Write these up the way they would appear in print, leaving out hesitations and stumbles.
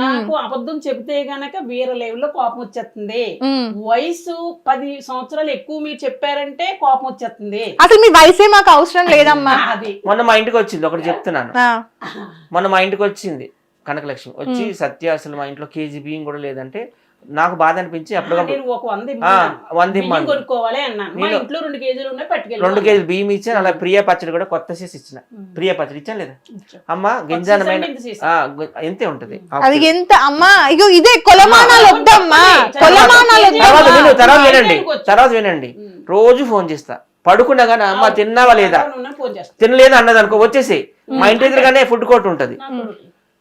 నాకు అబద్ధం చెబితే గనక వేరే లెవెల్లో కోపం వచ్చేస్తుంది. వయసు 10 సంవత్సరాలు ఎక్కువ మీరు చెప్పారంటే కోపం వచ్చేస్తుంది. అసలు మీ వయసే మాకు అవసరం లేదమ్మా. అది మొన్న మా ఇంటికి వచ్చింది, ఒకటి చెప్తున్నాను. మొన్న మా ఇంటికి వచ్చింది కనకలక్ష్మి వచ్చి, సత్య అసలు మా ఇంట్లో కేజీ బియ్యం కూడా లేదంటే నాకు బాధ అనిపించి అప్పుడు 100 ఇమ్మని కొనుక్కోవాలి అన్నాను. మా ఇంట్లో 2 కేజీలు ఉన్నాయి, పట్టుకెళ్ళి 2 కేజీలు బియ్యం ఇచ్చాను. అలా ప్రియ పచ్చడి కూడా కొత్త చేసి ఇచ్చిన. ప్రియ పచ్చడి ఇచ్చాను లేదా అమ్మ, గింజానమైన ఎంతే ఉంటది అది ఎంత అమ్మా. ఇగో ఇదే కొలమానాలు వద్దమ్మా, కొలమానాలు. తర్వాత వినండి, రోజు ఫోన్ చేస్తా పడుకున్నా గానీ, అమ్మ తిన్నావా లేదా, తినలేదా అన్నది అనుకో, వచ్చేసి మా ఇంటి ఎదురుగానే ఫుడ్ కోర్ట్ ఉంటది,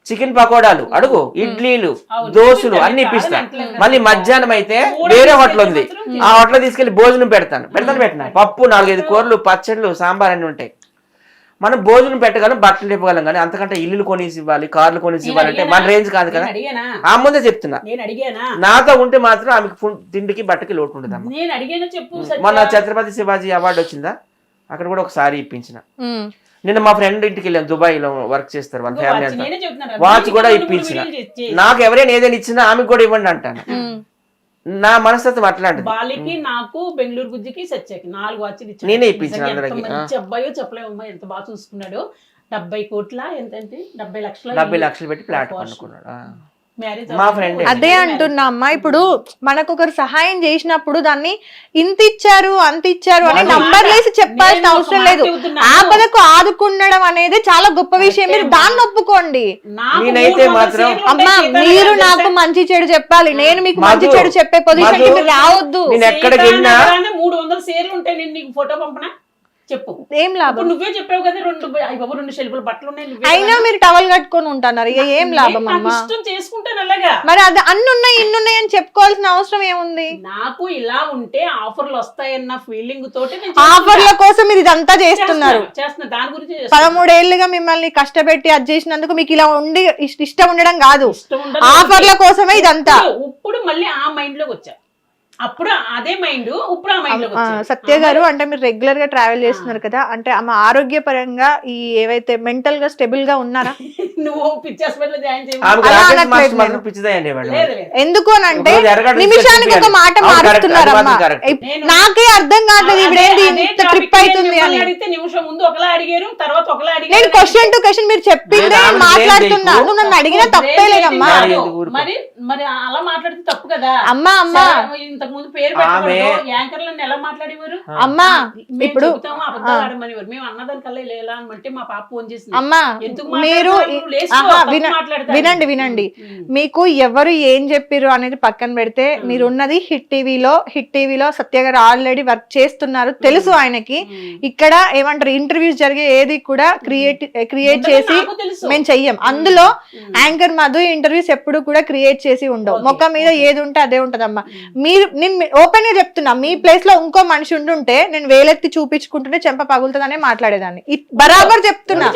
చికెన్ పకోడాలు అడుగు, ఇడ్లీలు, దోశలు అన్ని ఇప్పిస్తా. మళ్ళీ మధ్యాహ్నం అయితే వేరే హోటల్ ఉంది, ఆ హోటల్ తీసుకెళ్లి భోజనం పెట్టినా పప్పు, 4-5 కూరలు, పచ్చళ్ళు, సాంబార్ అన్ని ఉంటాయి. మనం భోజనం పెట్టగలం, బట్టలు ఇవ్వగలం, కానీ అంతకంటే ఇల్లు కొనేసి ఇవ్వాలి, కార్లు కొనేసి ఇవ్వాలంటే మన రేంజ్ కాదు కదా. ఆ ముందే చెప్తున్నా, నాతో ఉంటే మాత్రం ఆమెకు తిండికి బట్టకి లోటు ఉండదు. మొన్న ఛత్రపతి శివాజీ అవార్డు వచ్చిందా, అక్కడ కూడా ఒక సారీ ఇప్పించిన. నిన్న మా ఫ్రెండ్ ఇంటికి వెళ్ళాను, దుబాయ్ లో వర్క్ చేస్తారు, వాళ్ళ ఫ్యామిలీ అంతా. వాచ్ కూడా ఇప్పించిన. నాకు ఎవరైనా ఏదైనా ఇచ్చినా ఆమెకు కూడా ఇవ్వండి అంటాను. నా మనస్తత్వం అట్లాంటిది. బాలికి నాకు బెంగళూరు గుజ్జికి సత్యకి 4 వాచ్లు ఇచ్చాను. నేనే ఇప్పించిన అందరికి. అబ్బాయో చెప్పలేమమ్మా, ఎంత బాగా చూసుకున్నాడు. 70 కోట్ల ఎంతంటే 70 లక్షలు పెట్టి ప్లాట్ కొనుక్కున్నాడు మా ఫ్రెండ్. అదే అంటున్నా అమ్మా, ఇప్పుడు మనకు ఒకరు సహాయం చేసినప్పుడు దాన్ని ఇంత ఇచ్చారు అంత ఇచ్చారు అని నంబర్ వేసి చెప్పాల్సిన అవసరం లేదు. ఆపదకు ఆదుకుండడం అనేది చాలా గొప్ప విషయం, మీరు దాన్ని ఒప్పుకోండి. నేనైతే మాత్రం అమ్మా, మీరు నాకు మంచి చెడు చెప్పాలి, నేను మీకు మంచి చెడు చెప్పే పొజిషన్ కి మీరు రావద్దు. నేను ఎక్కడికి వెళ్ళినా 300 షేర్లు ఉంటాయి, నేను నీకు ఫోటో పంపనా చెప్పు, ఏం లాభం? నువ్వే చెప్పావు కదా 2 షెల్ఫులు బట్టలు ఉన్నాయి, అయినా మీరు టవల్ కట్టుకొని ఉంటున్నారు, ఇక ఏం లాభం అమ్మా? చేసుకుంటాను అలాగా. మరి అది అన్ని ఉన్నాయి ఇన్ని ఉన్నాయి అని చెప్పుకోవాల్సిన అవసరం ఏముంది? నాకు ఇలా ఉంటే ఆఫర్లు వస్తాయన్న ఫీలింగ్ తోటి ఆఫర్ల కోసం మీరు ఇదంతా చేస్తున్నారు. దాని గురించి 13 ఏళ్లుగా మిమ్మల్ని కష్టపెట్టి అది చేసినందుకు మీకు ఇలా ఉండి ఇష్టం ఉండడం కాదు, ఆఫర్ల కోసమే ఇదంతా. ఇప్పుడు మళ్ళీ ఆ మైండ్ లోకి వచ్చా, అప్పుడు అదే మైండ్, ఇప్పుడు ఆ మైండ్ లోకి. సత్య గారు, అంటే మీరు రెగ్యులర్ గా ట్రావెల్ చేస్తున్నారు కదా, అంటే ఆమె ఆరోగ్యపరంగా ఈ ఏవైతే మెంటల్ గా స్టేబుల్ గా ఉన్నారా? నువ్వు పిచ్చి హాస్పిటల్ జాయిన్ ఎందుకు అని అంటే నిమిషానికి ఒక మాట మారుతున్నారమ్మా. నాకే అర్థం కావట్లేదు ఇవిడేంటి ఇంత ట్రిప్ అవుతుంది అని. నిమిషం ముందు ఒకలా అడిగారు, తర్వాత ఒకలా అడిగారు. నేను క్వశ్చన్ టు క్వశ్చన్ మీరు చెప్పిందే మాట్లాడుతున్నా, నువ్వు నన్ను అడిగినా తప్పే లేదమ్మా. మరి అలా మాట్లాడితే తప్పు కదా అమ్మా. అమ్మా ఇంతకు ముందు పేరు పెట్టకూడదు, యాంకర్లను ఎలా మాట్లాడేవారు అమ్మా? ఇప్పుడు అబద్ధాలు ఆడమనేవారు, మేము అన్నదానికల్లా ఇలా అంటే మా పాప ఫోన్ చేసింది. అమ్మా మీరు వినండి, మీకు ఎవరు ఏం చెప్పారు అనేది పక్కన పెడితే, మీరున్నది హిట్ టీవీలో సత్య గారు ఆల్రెడీ వర్క్ చేస్తున్నారు, తెలుసు ఆయనకి. ఇక్కడ ఏమంటారు, ఇంటర్వ్యూస్ జరిగే ఏది కూడా క్రియేట్ చేసి మేము చెయ్యం. అందులో యాంకర్ మధు ఇంటర్వ్యూస్ ఎప్పుడు కూడా క్రియేట్ చేసి ఉండవు, మొక్క మీద ఏది ఉంటే అదే ఉంటదమ్మా. నేను ఓపెన్ గా చెప్తున్నా, మీ ప్లేస్ లో ఇంకో మనిషి ఉంటుంటే నేను వేలెత్తి చూపించుకుంటుంటే చెంప పగులుతుందనే మాట్లాడేదాన్ని, బరాబర్ చెప్తున్నా.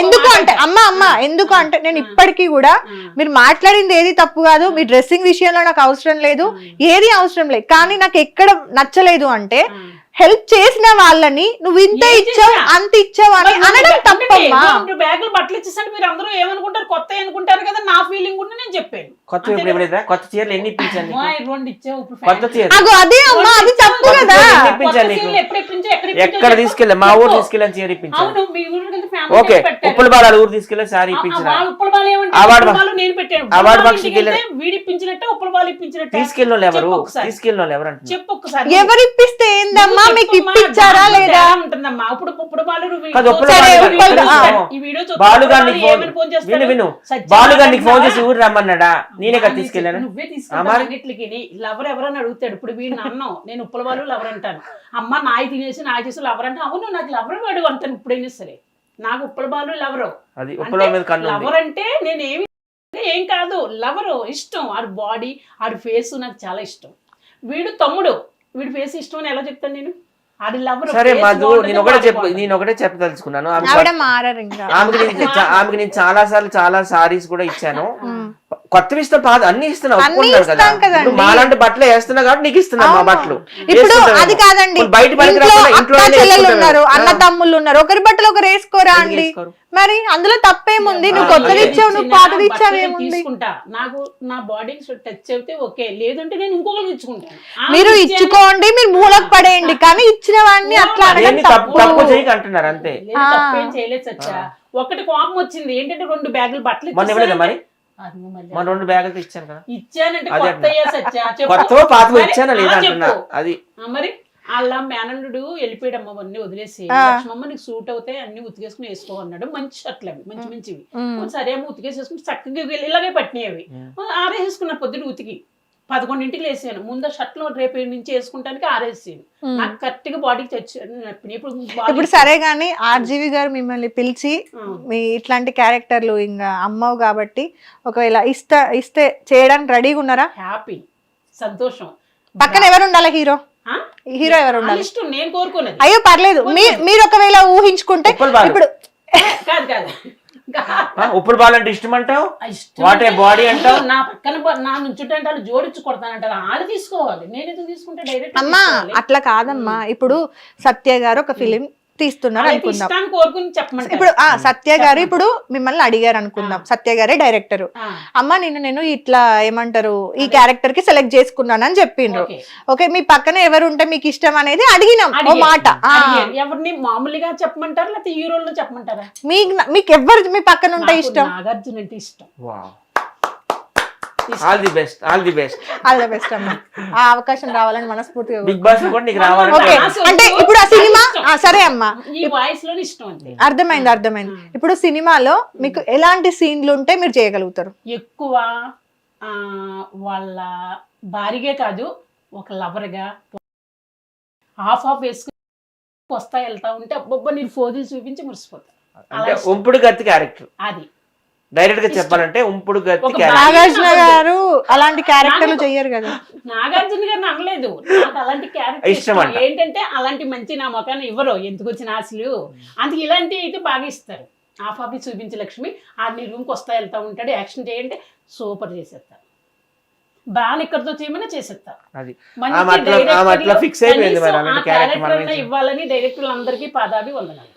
ఎందుకు అంటే అమ్మా ఎందుకు అంటే నేను ఇప్పటికీ కూడా మీరు మాట్లాడింది ఏది తప్పు కాదు, మీ డ్రెస్సింగ్ విషయంలో నాకు అవసరం లేదు, ఏది అవసరం లేదు. కానీ నాకు ఎక్కడ నచ్చలేదు అంటే హెల్ప్ చేసిన వాళ్ళని నువ్వు ఇంత ఇచ్చావు అంత ఇచ్చావు అని అనడం తప్పమ్మా. బ్యాగులు బట్టలు ఇచ్చేసంటే మీరు అందరూ ఏమనుకుంటారు, కొత్త అనుకుంటారు కదా, నా ఫీలింగ్ కూడా నేను చెప్పాను. కొత్త చీరలు ఎన్ని ఇప్పించాను, 2 ఇచ్చావు. అదే అమ్మా, అది తప్పు కదా. ఎక్కడ తీసుకెళ్ళా, మా ఊరు తీసుకెళ్ళని చీర ఇప్పించాను. ఓకే, ఉప్పుల బాల ఊరు తీసుకెళ్ళి సారీ ఇప్పించిన. అవార్డు ఫంక్షన్ వీడిప్పించినట్టే ఉప్పుల బాలు ఇప్పించినట్టు తీసుకెళ్ళిన వాళ్ళు ఎవరు అంటే చెప్పు ఒకసారి. ఎవరు ఇప్పిస్తే ఏందమ్మా, మీకు ఇప్పించారా లేదా? బాలుగారికి ఫోన్ చేసి ఊరు రమ్మన్నాడా, నేనే కదా తీసుకెళ్ళాను. లవర్ ఎవరని అడుగుతాడు, ఇప్పుడు వీడిని అన్నావు, నేను ఉప్పుల బాలు లవర్ అంటాను. అమ్మ నాయి తినేసి నాయి చేసి లవర్ అంటే, అవును నాకు లవర్ వాడు అంటాను. ఇప్పుడైనా సరే నాకు ఉప్పుల బాలు లవరు, లవర్ అంటే నేను ఏం కాదు, లవరు ఇష్టం. ఆడి బాడీ ఆడి ఫేస్ నాకు చాలా ఇష్టం. వీడు తమ్ముడు, వీడి ఫేస్ ఇష్టం అని ఎలా చెప్తాను నేను? ఆడి లవర్. సరే మధు, నేను ఒకటే చెప్పదలుచుకున్నాను. ఆమెకి నేను చాలా సార్లు చాలా సారీస్ కూడా ఇచ్చాను, కొత్తవి ఇస్తా పాత అన్ని ఇస్తున్నా అన్ని ఒప్పుకుంటున్నారు కదా ఇస్తాం కదండి. ఇప్పుడు మాలాంటి బట్టలు వేస్తున్నా కాబట్టి నీకు ఇస్తున్నా మా బట్టలు ఇప్పుడు వేసుకుంటావేమో. అది కాదండి, ఇప్పుడు బయట పనికి ఇంట్లో రాకుండా అక్క ఇంట్లోనే చెల్లెలు వేసుకుంటావేమో. ఉన్నారు, అన్న తమ్ముళ్ళు ఉన్నారు, ఒకరి బట్టలు ఒకరు వేసుకోరా ఎందుకు అండి? వేసుకోరు? మరి అందులో తప్పేముంది? నువ్వు ఆ, కొత్తది అదే. ఇచ్చావు, నువ్వు చిన్న పాతది ఇచ్చావు, బట్టలు ఏముంది? తీసుకుంటా, నాకు నా బాడీకి టచ్ అయితే ఓకే, లేదంటే నేను ఇంకొకరికి ఇచ్చుకుంటాను. మీరు ఇచ్చాను. ఇచ్చుకోండి, మీరు మూలకు పడేయండి, కానీ ఇచ్చిన వాడిని అట్లా అనడం అదేంటి తప్పు తప్పు. తప్పు చేయక అంటున్నారు అంతే. లేదు, తప్పేం చేయలేదు సచ్చా. ఒకటి కోపం వచ్చింది ఏంటంటే 2 బ్యాగులు బట్టలు మొన్న ఇవ్వలేదా మరి? అది మళ్ళీ మన 2 బ్యాగులు ఇచ్చాను కదా. ఇచ్చానంటే అదే కొత్త అయ్యా సచ్చా, చెప్పు. కొత్త పాత మరి, ఇచ్చానా లేదా చెప్పు. అంటున్నా అది. మరి వాళ్ళ మేనల్లుడు వెళ్ళిపోయాడమ్మ, అవన్నీ వదిలేసి లక్ష్మమ్మ నీకు సూట్ అవుతాయి అన్ని ఉతికేసుకుని వేసుకో అన్నాడు. మంచి షర్ట్లు అవి, మంచి మంచివి. సరే అమ్మ ఉతికేసేసుకుని చక్కగా ఇలాగే పట్టినాయి అవి. ఆరేసుకున్న పొద్దున ఉతికి 11ంటికి వేసాను. ముందు షర్ట్లు రేపు నుంచి వేసుకుంటానికి ఆరేసాను. నాకు కరెక్ట్ గా బాడీకి తెచ్చాను. ఇప్పుడు సరే గానీ ఆర్జీవి గారు మిమ్మల్ని పిలిచి మీ ఇట్లాంటి క్యారెక్టర్లు ఇంకా అమ్మవు కాబట్టి ఒకవేళ ఇస్తే చేయడానికి రెడీగా ఉన్నారా? హ్యాపీ, సంతోషం. పక్కన ఎవరు ఉండాలి? హీరో ఎవరు ఉండాలి? ఇష్టం, నేను కోరుకున్నది. అయ్యో పర్లేదు, మీరు ఒకవేళ ఊహించుకుంటే ఉప్పల్ బాలు. ఇప్పుడు కాదు కాదు ఉప్పుడు బాలంటే ఇష్టం అంటావు, ఇష్టం వాట్ ఏ బాడీ అంటావు. నా పక్కన నా నుంచుంటే వాళ్ళు జోడించి కొడతానంటారు. వాళ్ళు తీసుకోవాలి, నేను ఎందుకు తీసుకుంటే డైరెక్ట్ అమ్మా అట్లా కాదమ్మా. ఇప్పుడు సత్య గారు ఒక ఫిలిం తీస్తున్నారు అనుకుందాం. ఇష్టాన్ని కోరుకుని చెప్పమంటారు. ఇప్పుడు సత్య గారు ఇప్పుడు మిమ్మల్ని అడిగారు అనుకుందాం, సత్య గారే డైరెక్టర్. అమ్మ నేను ఇట్లా ఏమంటారు ఈ క్యారెక్టర్ కి సెలెక్ట్ చేసుకున్నాను అని చెప్పిండ్రు. ఓకే, మీ పక్కన ఎవరు ఉంటే మీకు ఇష్టం అనేది అడిగినాం ఓ మాట. ఎవరిని మామూలుగా చెప్పమంటారా లేకపోతే హీరోలను చెప్పమంటారా? మీకు ఎవరు మీ పక్కన ఉంటే ఇష్టం? నాగార్జున అంటే ఇష్టం. All the best, all the best, all the best అమ్మా. ఆ అవకాశం రావాలని మనస్ఫూర్తిగా. బిగ్ బాస్ కూడా నీకు రావాలి. ఓకే, అంటే ఇప్పుడు ఆ సినిమా సరే అమ్మా, ఈ వాయిస్ లో ఇష్టం అంతే. అర్థమైంది. ఇప్పుడు సినిమాలో మీకు ఎలాంటి సీన్లు ఉంటే మీరు చేయగలుగుతారు? ఎక్కువ వాళ్ళ భారీగా కాదు, ఒక లవర్గా హాఫ్ వేసుకుని వస్తా వెళ్తా ఉంటే అబ్బబ్బా నేను ఫోజులు చూపించి మురిసిపోతా. అంటే ఉంపుడు గత్తి క్యారెక్టర్ అది డైరెక్ట్ గా చెప్పాలంటే ఉంపుడు గత్తి క్యారెక్టర్. నాగార్జున గారు అలాంటి క్యారెక్టర్లు చెయ్యరు కదా. నాగార్జున గారిని అనలేదు, నాకు అలాంటి క్యారెక్టర్ ఇష్టం. ఏంటంటే అలాంటి మంచి నా మొఖాన్ని ఇవ్వరు, ఎందుకు వచ్చిన ఆశలు. అందుకు ఇలాంటి అయితే బాగా ఇస్తారు. హాఫ్ చూపించి లక్ష్మి ఆడిని రూమ్కి వస్తా వెళ్తా ఉంటాడు, యాక్షన్ చేయంటే సూపర్ చేసేస్తారు. బాగా ఇక్కడితో చేయమని చేసేస్తారు. ఇవ్వాలని డైరెక్టర్లు అందరికీ పాదాభి వందనాలు.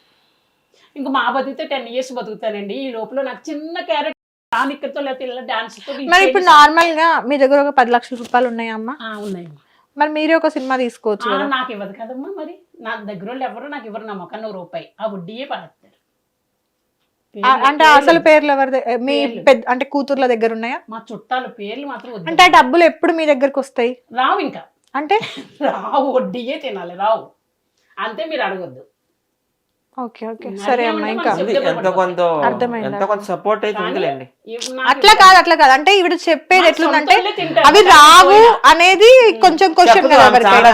ఇంకా మా బతికితే 10 years బతుకుతానండి. ఈ లోపల నాకు చిన్న క్యారెక్టర్ ఇక్కడితో లేకపోతే ఇలా డాన్స్ తో. మరి ఇప్పుడు నార్మల్ గా మీ దగ్గర ఒక 10 లక్షల రూపాయలు ఉన్నాయా అమ్మా? ఉన్నాయమ్మా. మరి మీరే ఒక సినిమా తీసుకోవచ్చు. నాకు ఇవ్వదు కదమ్మా, మరి నా దగ్గర వాళ్ళు ఎవరు నాకు ఇవ్వరు. నా మొక్కన్న రూపాయి ఆ వడ్డీయే పడతారు. అంటే అసలు పేర్లు ఎవరి మీ అంటే కూతుర్ల దగ్గర ఉన్నాయా? మా చుట్టాల పేర్లు మాత్రం వద్దు. అంటే ఆ డబ్బులు ఎప్పుడు మీ దగ్గరకు వస్తాయి? రావు, ఇంకా అంటే రావు, వడ్డీయే తినాలి, రావు అంతే. మీరు అడగొద్దు. ఓకే ఓకే సరే అమ్మా. ఇంకా ఎంతో కొంత సపోర్ట్ అయితే ఉందిలేండి. అట్లా కాదు అంటే ఇవి చెప్పేది ఎట్లుందంటే అవి రావు అనేది కొంచెం క్వశ్చన్ కదా ఎవరికైనా.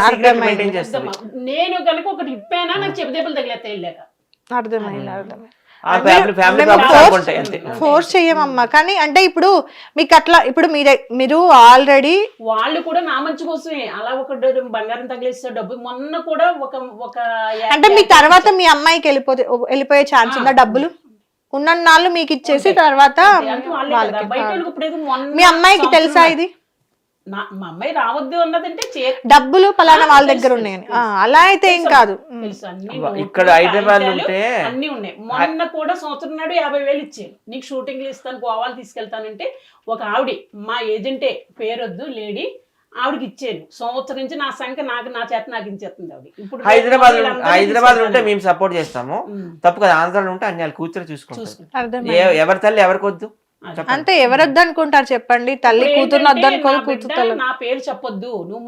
నేను కనుక ఒకటి ఇప్పానా నాకు చెప్పదేపులు తగిలేస్తాయి వెళ్ళాక. అర్థమైంది. ఫోర్స్ చెయ్యమమ్మా, కానీ అంటే ఇప్పుడు మీకు అట్లా ఇప్పుడు మీరు ఆల్రెడీ వాళ్ళు కూడా నా మంచి కోసమే అలా ఒక బంగారం తగిలేస్తారు డబ్బు. మొన్న కూడా ఒక అంటే మీ తర్వాత మీ అమ్మాయికి వెళ్ళిపోయే ఛాన్స్ ఉందా? డబ్బులు ఉన్నన్నాళ్ళు మీకు ఇచ్చేసి తర్వాత మీ అమ్మాయికి తెలుసా ఇది? మా అమ్మాయి రావద్దు అన్నదంటే డబ్బులు పలానా వాళ్ళ దగ్గర ఉన్నాయని, అలా అయితే ఏం కాదు. ఇక్కడ హైదరాబాద్ ఉంటే అన్ని ఉన్నాయి. మొన్న కూడా సంవత్సరం నాడు 50,000 ఇచ్చాను, నీకు షూటింగ్లు ఇస్తాను, గోవాలు తీసుకెళ్తానంటే ఒక ఆవిడ మా ఏజెంటే, పేరొద్దు లేడీ, ఆవిడకి ఇచ్చాను. సంవత్సరం నుంచి నా సంఖ్య నా చేత నాకు ఇచ్చేస్తుంది ఆవిడ. ఇప్పుడు హైదరాబాద్ ఉంటే మేము సపోర్ట్ చేస్తాము, తప్పు కదా. ఆంధ్రాలో ఉంటే అన్ని వాళ్ళు కూర్చొని చూసుకుంటారు. ఎవరి తల్లి ఎవరికి వద్దు అంతే. ఎవరొద్దు అనుకుంటారు చెప్పండి? తల్లి కూతురు వద్దనుకోదు, కూతురు నా పేరు చెప్పొద్దు, నువ్వు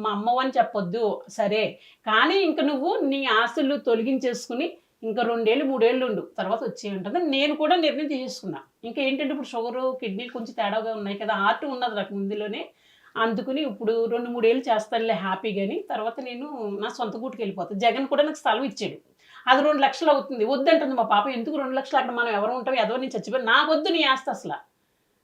మా అమ్మవు అని చెప్పొద్దు సరే, కానీ ఇంక నువ్వు నీ ఆస్తులు తొలగించేసుకుని ఇంకా 2 ఏళ్ళు 3 ఏళ్ళు ఉండు, తర్వాత వచ్చే ఉంటుంది. నేను కూడా నిర్ణయం తీసుకున్నా. ఇంకా ఏంటంటే ఇప్పుడు షుగరు కిడ్నీలు కొంచెం తేడాగా ఉన్నాయి కదా, హార్ట్ ఉన్నది నాకు ముందులోనే. అందుకుని ఇప్పుడు 2-3 ఏళ్ళు చేస్తానులే హ్యాపీగాని, తర్వాత నేను నా సొంత గూటికి వెళ్ళిపోతాను. జగన్ కూడా నాకు స్థలం ఇచ్చాడు, అది 2 లక్షలు అవుతుంది. వద్దంటుంది మా పాప. ఎందుకు 2 లక్షలు, అక్కడ మనం ఎవరు ఉంటాం, ఏదో నేను చచ్చిపోయి నాకు వద్దు నీ ఆస్తి, అసలు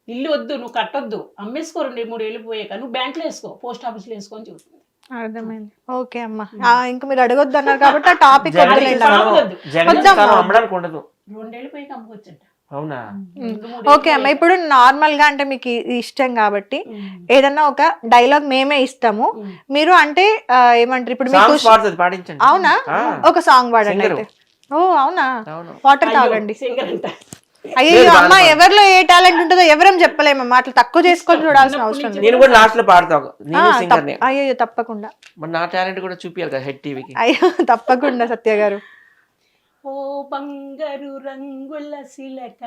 ఇల్లు వద్దు, నువ్వు కట్టొద్దు, అమ్మేసుకో 2-3 ఏళ్ళు పోయాక, నువ్వు బ్యాంకులో వేసుకో, పోస్ట్ ఆఫీస్లో వేసుకో అని చెబుతుంది. అర్థమైంది. ఓకే అమ్మా, ఇంకా మీరు అడగొద్దు అన్నారు కాబట్టి ఆ టాపిక్ అమ్మడానికి ఉండదు. 2 ఏళ్ళు పోయాక అమ్ముకోవచ్చంట. అవునా? ఓకే అమ్మ, ఇప్పుడు నార్మల్ గా అంటే మీకు ఇష్టం కాబట్టి ఏదన్నా ఒక డైలాగ్ మేమే ఇస్తాము, మీరు అంటే ఏమంటారు ఇప్పుడు మీకు సాంగ్స్ పాడుతుంది, పాడించండి. అవునా? ఒక సాంగ్ పాడండి Singer. అయితే. ఓ అవునా? అవును. వాటర్ తాగండి. సింగర్ అంట. అయ్యో అమ్మ, ఎవరిలో ఏ టాలెంట్ ఉంటుందో ఎవరేం చెప్పలేమమ్మా, అట్లా తక్కువ చేసుకొని చూడాల్సిన అవసరం లేదు. నేను కూడా లాస్ట్ లో పాడతాను, నేను సింగర్ ని. అయ్యో తప్పకుండా, మరి నా టాలెంట్ కూడా చూపియాలి కదా హెడ్ టీవీకి. అయ్యో తప్పకుండా సత్య గారు. ఓ బంగారు రంగుల శిలక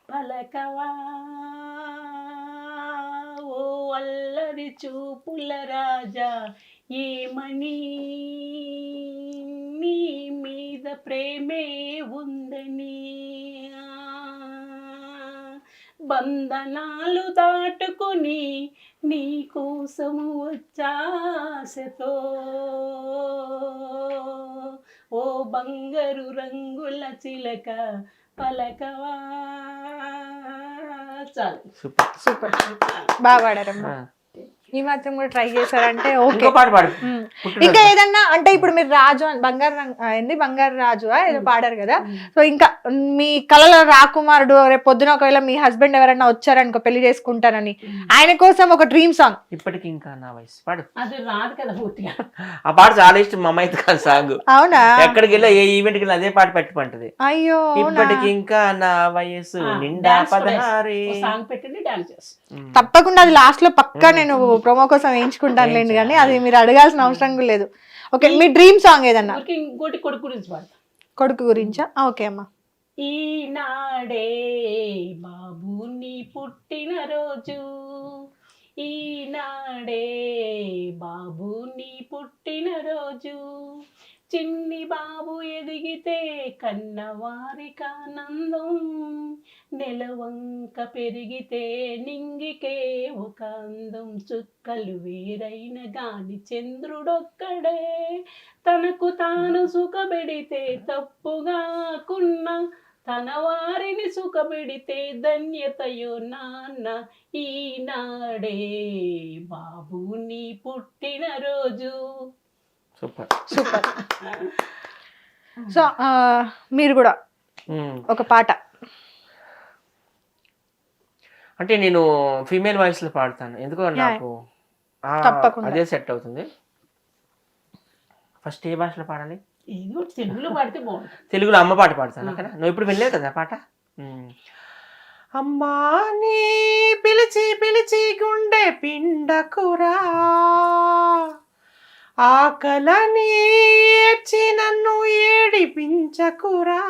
పలకవా, ఓ అల్లరి చూపుల రాజా ఏమని, నీ మీద ప్రేమే ఉందని, బంధనాలు దాటుకుని నీ కోసము వచ్చాసతో, ఓ బంగారు రంగుల చిలక పలకవా. చాలు. సూపర్. సూపర్, బాగా పాడారమ్మా. ఈ మాత్రం కూడా ట్రై చేశారంటే ఓకే. ఇంకో పాట పాడు. ఇంకా ఏదన్నా అంటే ఇప్పుడు మీరు రాజు బంగారు ఏంది బంగారు రాజు ఏదో పాడారు కదా, సో ఇంకా మీ కళల రాకుమారుడు రేపు పొద్దున ఒకవేళ మీ హస్బెండ్ ఎవరైనా వచ్చారనుకో పెళ్లి చేసుకుంటారని, ఆయన కోసం ఒక డ్రీమ్ సాంగ్. ఇప్పటికి ఇంకా నా వయసు పాడు. అది రాదు కదా పూర్తిగా. ఆ పాట చాలా ఇష్టం మా అమ్మాయి కాదు సాంగ్. అవునా? ఎక్కడికి వెళ్ళా ఏ ఈవెంట్కి వెళ్ళినా అదే పాట పెట్టుకుంటది. అయ్యో ఇప్పటికి ఇంకా నా వయసు నిండా 16. సాంగ్ పెట్టండి, డాన్స్ చేస్తాం. తప్పకుండా అది లాస్ట్ లో పక్కా నేను ప్రోమో కోసం వేయించుకుంటాను లేండి, కానీ అది మీరు అడగాల్సిన అవసరం కూడా లేదు. ఓకే, మీ డ్రీమ్ సాంగ్ ఏదన్నా? ఇంకోటి కొడుకు గురించి పాడతా. కొడుకు గురించా? ఓకే అమ్మా. ఈనాడే బాబు నీ పుట్టిన రోజు, ఈనాడే బాబు నీ పుట్టిన రోజు, చిన్ని బాబు ఎదిగితే కన్నవారికి ఆనందం, నెలవంక పెరిగితే నింగికే ఒక అందం, చుక్కలు వేరైన గాని చంద్రుడొక్కడే, తనకు తాను సుఖపెడితే తప్పుగాకున్నా, తన వారిని సుఖపెడితే ధన్యతయో నాన్న, ఈనాడే బాబు నీ పుట్టిన రోజు. సూపర్. సూపర్. సో మీరు కూడా ఒక పాట అంటే నేను ఫీమేల్ వాయిస్ లో పాడతాను, ఎందుకో నాకు అదే సెట్ అవుతుంది. ఫస్ట్ ఏ భాషలో పాడాలి? ఏదో తెలుగులో పాడితే బాగుంటుంది. తెలుగులో అమ్మ పాట పాడతాను అక్కడ. నువ్వు ఇప్పుడు వెళ్ళలేదు కదా పాట. అమ్మా నీ పిలిచి పిలిచి గుండె పిండకురా, ఆకలని ఏడ్చి నన్ను ఏడిపించకురా,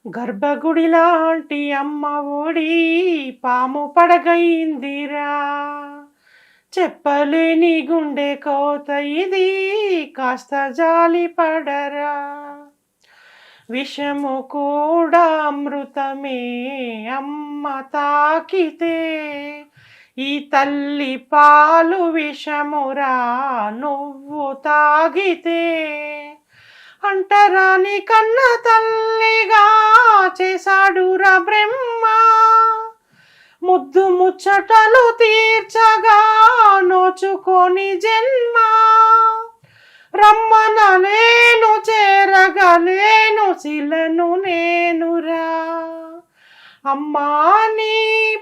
గర్భగుడి లాంటి అమ్మ ఓడి పాము పడగైందిరా, చెప్పలేని గుండె కోత ఇది కాస్త జాలి పడరా, విషము కూడా అమృతమే అమ్మ తాకితే, ఈ తల్లి పాలు విషమురా నువ్వు తాగితే, అంటరాని కన్న తల్లిగా చేశాడురా బ్రహ్మ, ముద్దు ముచ్చటలు తీర్చగా నోచుకొని జన్మ, రమ్మన నేను చేరగలేను శిలను నేనురా, అమ్మా నీ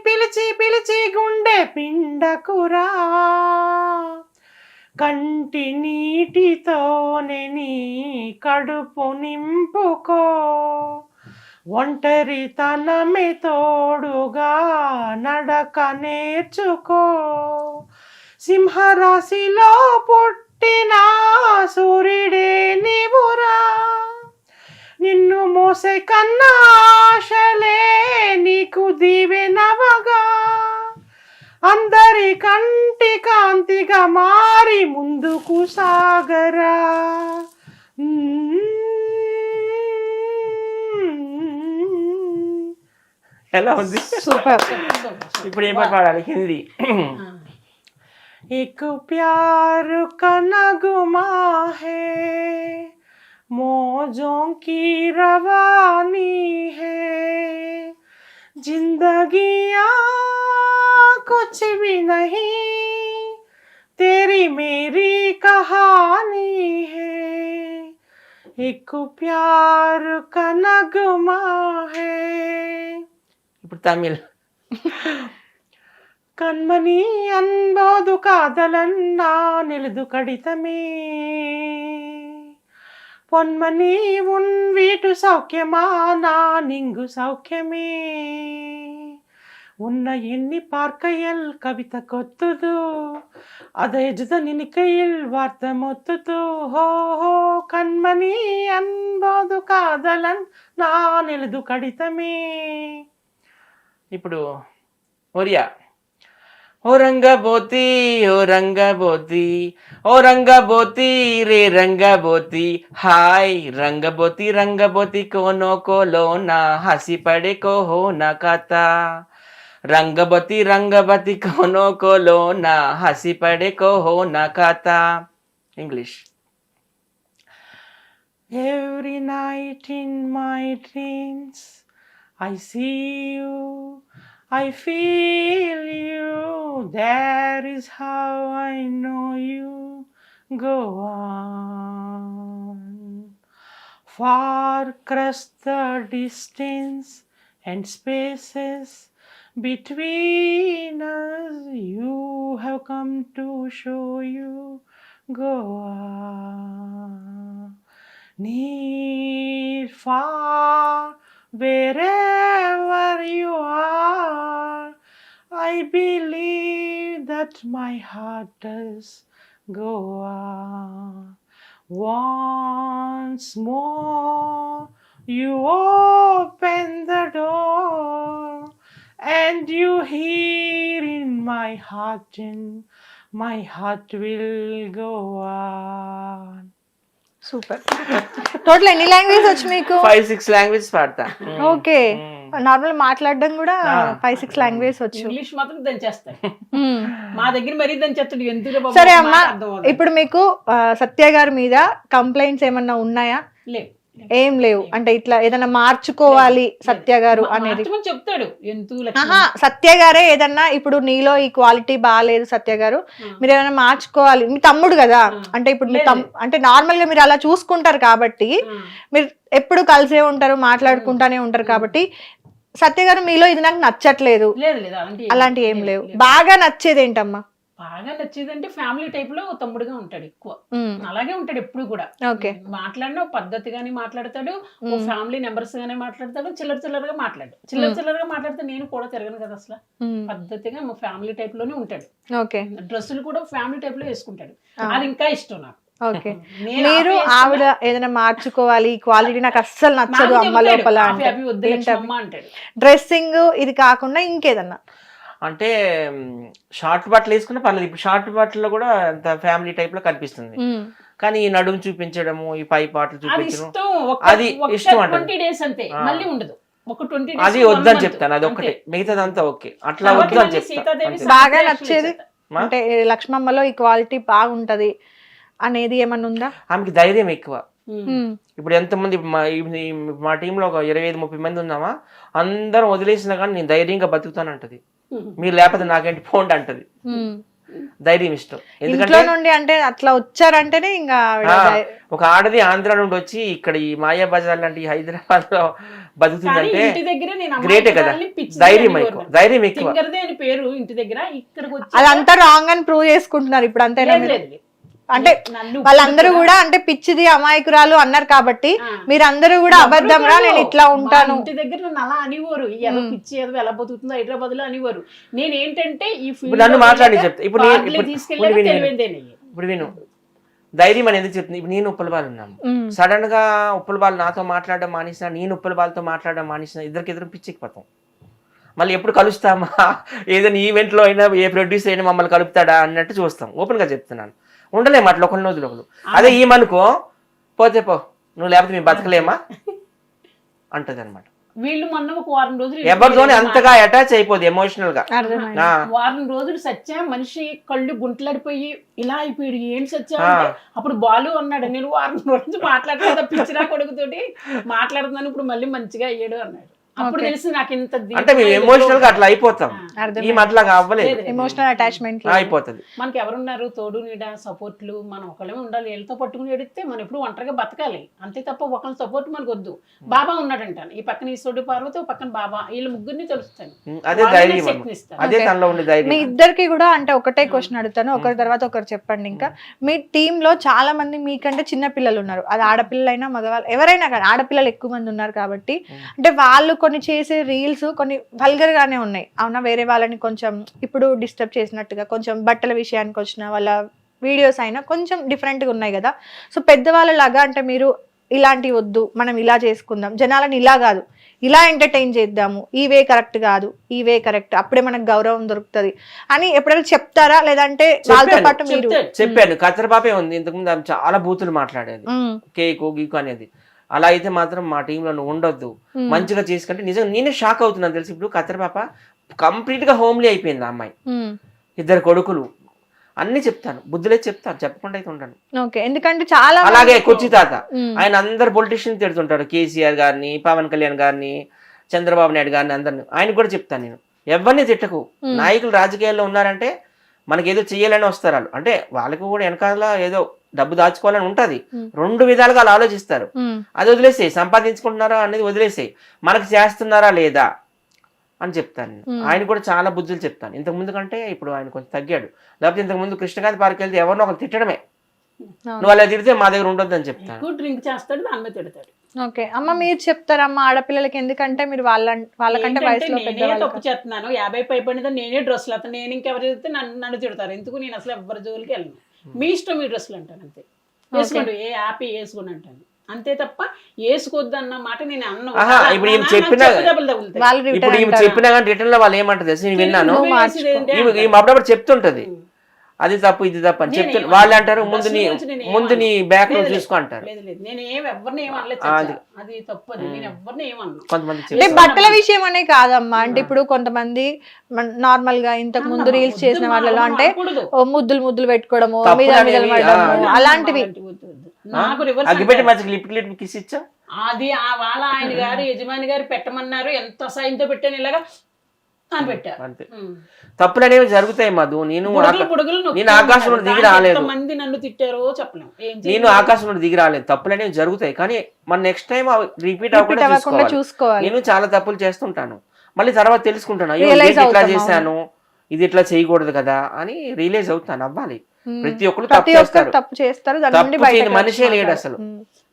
పిలిచి పిలిచి గుండె పిండకురా, కంటి నీటితోనే నీ కడుపు నింపుకో, ఒంటరితనమే తోడుగా నడక నేర్చుకో, సింహరాశిలో పుట్టిన సూర్యుడే నీవురా, నిన్ను మోసే కన్నా ఆశలే నీకు దీవెనవగా, అందరి కంటి కాంతిగా మారి ముందుకు సాగరా. ఎలా ఉంది? సూపర్. ఇప్పుడు ఏం పాడాలి? హిందీ. एक प्यार का नगमा है, मौजों की रवानी है, जिंदगियाँ कुछ भी नहीं, तेरी मेरी कहानी है, एक प्यार का नगमा है. ఇప్పుడు తమిళ్. కన్మణి అన్బోదు కాదలన్నా నిలుదు కడితమే பொன்மணி உன் வீட்டு சௌக்கியமா நான் இங்கு சௌக்கியமே உன்னை எண்ணி பார்க்கையில் கவிதை கொத்துது அதை எஜுத நினைக்கையில் வார்த்தை మొత్తుతూ హో హో కన్మణి అన్బోదు కాదలన్ నా నిలుదు కడితమే. ఇప్పుడు ఒరియా. ఓ రంగబోతి ఓ రంగబోతి ఓ రంగబోతి రే రంగబోతి హాయ్ రంగబోతి రంగబోతి కోనో కోలోనా హసి పడే కోహో నా కథ రంగబోతి రంగబోతి కోనో కోలోనా హసి పడే కోహో నా కథ. English. Every night in my dreams I see you, I feel you, that is how I know you. Go on, far across the distance and spaces between us, you have come to show you. Go on, near, far, wherever you are, I believe that my heart does go on. Once more, you open the door, and you hear in my heart, and my heart will go on. Super. Total ఎన్ని language వచ్చు మీకు? 5-6 language పాడతా. Okay, normal మాట్లాడడం కూడా 5-6 language వచ్చు. English మాత్రం దంచేస్తాడు. మా దగ్గర మరీ దంచేస్తాడు. ఎందుకు? సరే అమ్మా, ఇప్పుడు మీకు సత్య గారి మీద కంప్లైంట్స్ ఏమన్నా ఉన్నాయా? లేవు. ఏం లేవు. అంటే ఇట్లా ఏదైనా మార్చుకోవాలి సత్య గారు అనేది చెప్తాడు. సత్య గారే ఏదన్నా ఇప్పుడు నీలో ఈ క్వాలిటీ బాగాలేదు సత్య గారు, మీరు ఏదైనా మార్చుకోవాలి. మీ తమ్ముడు కదా, అంటే ఇప్పుడు మీ అంటే నార్మల్ గా మీరు అలా చూసుకుంటారు కాబట్టి, మీరు ఎప్పుడు కలిసే ఉంటారు, మాట్లాడుకుంటానే ఉంటారు కాబట్టి, సత్య గారు మీలో ఇది నాకు నచ్చట్లేదు అలాంటి ఏం లేవు. బాగా నచ్చేది ఏంటమ్మా? బాగా నచ్చేదంటే ఫ్యామిలీ టైప్ లో తమ్ముడుగా ఉంటాడు ఎక్కువ. అలాగే ఉంటాడు ఎప్పుడు కూడా. మాట్లాడినా పద్ధతిగానే మాట్లాడతాడు, ఫ్యామిలీ మెంబర్స్ గానే మాట్లాడతాడు, చిల్లరగా మాట్లాడితే నేను కూడా తిరగను కదా అసలు. పద్ధతిగా మా ఫ్యామిలీ టైప్ లోనే ఉంటాడు. డ్రెస్సులు కూడా ఫ్యామిలీ టైప్ లో వేసుకుంటాడు. అది ఇంకా ఇష్టం నాకు. ఓకే, మీరు ఆవిడ ఏదైనా మార్చుకోవాలి, క్వాలిటీ నాకు అస్సలు నచ్చదు అమ్మ లోపల అంటే డ్రెస్సింగ్ ఇది కాకుండా ఇంకేదన్నా? అంటే షార్ట్ బట్టలు వేసుకున్న పర్లేదు. ఇప్పుడు షార్ట్ బట్టల్లో కూడా అంత ఫ్యామిలీ టైప్ లో కనిపిస్తుంది, కానీ ఈ నడుము చూపించడము, ఈ పై పాటలు చూపించడం అది ఇష్టం అంటే అది వద్దని చెప్తాను. అది ఒకటే, మిగతాదంతా ఓకే. అట్లా వద్దు అని చెప్తాను. బాగా నచ్చేది అంటే లక్ష్మమ్మలో ఈ క్వాలిటీ బాగుంటది అనేది ఏమన్నా ఉందా? ఆమెకి ధైర్యం ఎక్కువ. ఇప్పుడు ఎంతమంది మా టీంలో ఒక 25-30 మంది ఉన్నామా, అందరం వదిలేసినా కానీ నేను ధైర్యంగా బతుకుతానంటది. మీరు లేకపోతే నాకేంటి పోండి అంటది. ధైర్యం ఇష్టం. ఎందుకంటే అంటే అట్లా వచ్చారంటేనే ఇంకా ఒక ఆడది ఆంధ్ర నుండి వచ్చి ఇక్కడ ఈ మాయా బజార్ లాంటి హైదరాబాద్ లో బతుకుతుందంటే గ్రేటే కదా. ధైర్యం ఎక్కువ. అదంతా రాంగ్ అని ప్రూవ్ చేసుకుంటున్నారు ఇప్పుడు. అంతేనా? అంటే వాళ్ళందరూ కూడా అంటే పిచ్చిది అమాయకురాలు అన్నారు కాబట్టి మీరందరూ కూడా అబద్ధం రా నేను ఇట్లా ఉంటాను. ఇంటి దగ్గర నన్ను అలా అనివారు, పిచ్చి ఏదో ఎలా బతుకుతుందో హైదరాబాద్ లో అనివారు. నేను ఏంటంటే ఈ నన్ను మాట్లాడి చెప్తా. ఇప్పుడు విను, ధైర్యం అని ఎందుకు చెప్తుంది. ఇప్పుడు నేను ఉప్పలబాలు ఉన్నాము, సడన్ గా ఉప్పలబాలు నాతో మాట్లాడడం మానేసిన, నేను ఉప్పలబాలతో మాట్లాడడం మానేసిన, ఇద్దరు పిచ్చెక్కిపోతాం. మళ్ళీ ఎప్పుడు కలుస్తామా, ఏదైనా ఈవెంట్ లో అయినా ఏ ప్రొడ్యూసర్ అయినా మమ్మల్ని కలుపుతాడా అన్నట్టు చూస్తాం. ఓపెన్ గా చెప్తున్నాను, ఉండలేము అట్లా ఒకళ్ళ రోజులు ఒకరు. అదే ఈమనుకో పోతే పో, నువ్వు లేకపోతే మేము బతకలేమా అంటది అనమాట. వీళ్ళు మొన్న ఒక వారం రోజులు ఎవరితోనే అంతగా అటాచ్ అయిపోదు ఎమోషనల్ గా. వారం రోజులు సత్య మనిషి కళ్ళు గుంటలాడిపోయి ఇలా అయిపోయాడు. ఏంటి సత్య అంటే అప్పుడు బాలు అన్నాడు, నేను వారం రోజులు మాట్లాడలేదు పిచ్చిరా కొడుకుతోటి మాట్లాడుతున్నాను, ఇప్పుడు మళ్ళీ మంచిగా అయ్యాడు అన్నాడు. అప్పుడు తెలిసి నాకు ఇంత అంటే మేము ఎమోషనల్ గా అట్లా అయిపోతాం, అర్థం ఈ అట్లాగా అవ్వలేదు, ఎమోషనల్ అటాచ్మెంట్ అయిపోతుంది. మనకి ఎవరున్నారు తోడు నీడ సపోర్ట్లు, మనం ఒకళ్ళమే ఉండాలి. వీళ్ళతో పట్టుకుని ఎడితే మనం ఎప్పుడు ఒంటరిగా బతకాలి అంతే తప్ప ఒకళ్ళ సపోర్ట్ మనకు వద్దు. బాబా ఉన్నాడంటాను, ఈ పక్కన ఈశ్వరుడు పార్వతి, ఒక పక్కన బాబా, వీళ్ళ ముగ్గురిని తెలుస్తాను. అదే ధైర్యం, అదే తనలో ఉండే ధైర్యం. మీ ఇద్దరికి కూడా అంటే ఒకటే క్వశ్చన్ అడుగుతాను, ఒకరి తర్వాత ఒకరు చెప్పండి. ఇంకా మీ టీమ్ లో చాలా మంది మీకంటే చిన్న పిల్లలు ఉన్నారు, అది ఆడపిల్లలైనా మగవాళ్ళు ఎవరైనా కానీ, ఆడపిల్లలు ఎక్కువ మంది ఉన్నారు కాబట్టి అంటే వాళ్ళు కొన్ని చేసే రీల్స్ కొన్ని వల్గర్ గానే ఉన్నాయి అవునా, వేరే వాళ్ళని కొంచెం ఇప్పుడు డిస్టర్బ్ చేసినట్టుగా, కొంచెం బట్టల విషయానికి వచ్చిన వాళ్ళ వీడియోస్ అయినా కొంచెం డిఫరెంట్గా ఉన్నాయి కదా. సో పెద్దవాళ్ళలాగా అంటే మీరు ఇలాంటివి వద్దు, మనం ఇలా చేసుకుందాం, జనాలను ఇలా కాదు ఇలా ఎంటర్టైన్ చేద్దాము, ఈ వే కరెక్ట్ కాదు, ఈ వే కరెక్ట్, అప్పుడే మనకు గౌరవం దొరుకుతుంది అని ఎప్పుడైనా చెప్తారా? లేదంటే వాళ్ళతో పాటు మీరు? చెప్పాను, కచ్చరపాపే ఉంది, ఇంతకుముందు ఆమె చాలా బూతులు మాట్లాడేది, కేకు గీకు అనేది. అలా అయితే మాత్రం మా టీంలో నువ్వు ఉండొద్దు, మంచిగా చేసుకుంటే నిజంగా నేనే షాక్ అవుతున్నాను తెలిసి. ఇప్పుడు కచ్చరపాప కంప్లీట్ గా హోమ్లీ అయిపోయింది ఆ అమ్మాయి, ఇద్దరు కొడుకులు, అన్ని చెప్తాను, బుద్ధులే చెప్తాను, చెప్పకుండా అయితే ఉంటాను. ఎందుకంటే చాలా అలాగే కుర్చీ తాత, ఆయన అందరు పొలిటీషియన్ తిడుతుంటాడు, కేసీఆర్ గారిని, పవన్ కళ్యాణ్ గారిని, చంద్రబాబు నాయుడు గారిని, అందరిని. ఆయన కూడా చెప్తాను నేను, ఎవరిని తిట్టకు, నాయకులు రాజకీయాల్లో ఉన్నారంటే మనకి ఏదో చెయ్యాలని వస్తారు వాళ్ళు, అంటే వాళ్ళకి కూడా వెనకాల ఏదో డబ్బు దాచుకోవాలని ఉంటది, రెండు విధాలుగా వాళ్ళు ఆలోచిస్తారు. అది వదిలేసేయి, సంపాదించుకుంటున్నారా అనేది వదిలేసేయి, మనకి చేస్తున్నారా లేదా అని చెప్తాను. ఆయన కూడా చాలా బుద్ధులు చెప్తాను. ఇంతకు ముందు కంటే ఇప్పుడు ఆయన కొంచెం తగ్గాడు, లేకపోతే ఇంతకు ముందు కృష్ణకాంత్ పార్క్ వెళ్తే ఎవరినో ఒకరు తిట్టడమే, నువ్వు అలా తిడితే మా దగ్గర ఉండొద్దు అని చెప్తాను. డ్రింక్ చేస్తాడు, దాని మీద తిడతాడు. ఓకే అమ్మ, మీరు చెప్తారమ్మా ఆడపిల్లలకి, ఎందుకంటే మీరు వాళ్ళకంటే వయసులో నేనే తప్పు చేస్తున్నాను, 50 పైపడిన నేనే డ్రెస్సులు అతను, నేను ఇంకెవరు చెప్తే నన్ను తిడతారు, ఎందుకు నేను అసలు ఎవరి జోలికి వెళ్ళను, మీ ఇష్టం మీ డ్రెస్సులు అంటాను అంతే, వేసుకోండి ఏ హ్యాపీ వేసుకోండి అంటాను అంతే తప్ప వేసుకోవద్దు అన్న మాట నేను అన్నా. ఇప్పుడు చెప్పినా ఇప్పుడు చెప్పినా కానీ రిటర్న్ లో వాళ్ళు ఏమంటారు తెలుసు, నేను విన్నాను, అప్పుడప్పుడు చెప్తుంటది అది తప్పు ఇది తప్పు అని చెప్తాను. వాళ్ళు అంటారు ముందు నీ బ్యాక్ లో చూసుకో అంటారు. అంటే బట్టల విషయం అనే కాదమ్మా, అంటే ఇప్పుడు కొంతమంది నార్మల్ గా ఇంతకు ముందు రీల్స్ చేసిన వాళ్ళలో అంటే ముద్దులు పెట్టుకోవడము, అలాంటివి అగ్గిపెట్టి మధ్య లిప్ కిస్ ఇచ్చా, అది వాళ్ళ ఆయన గారు యజమాని గారు పెట్టమన్నారు, ఎంత సాయంతో పెట్టాను ఇలాగా అని పెట్టారు. అంతే, తప్పులు అనేవి జరుగుతాయి మధు. నేను ఆకాశంలో దిగి రాలేదు, మంది నన్ను తిట్టారో చెప్పలేము, నేను ఆకాశంలో దిగి రాలేదు, తప్పులు అనేవి జరుగుతాయి, కానీ మన నెక్స్ట్ టైం రిపీట్ అవ్వకుండా చూసుకోవాలి. నేను చాలా తప్పులు చేస్తుంటాను, మళ్ళీ తర్వాత తెలుసుకుంటాను, అయ్యో ఇట్లా చేశాను, ఇది ఇట్లా చేయకూడదు కదా అని రియలైజ్ అవుతాను. అవ్వాలి, ప్రతి ఒక్కరు తప్పు చేస్తారు, మనిషే లేడు అసలు.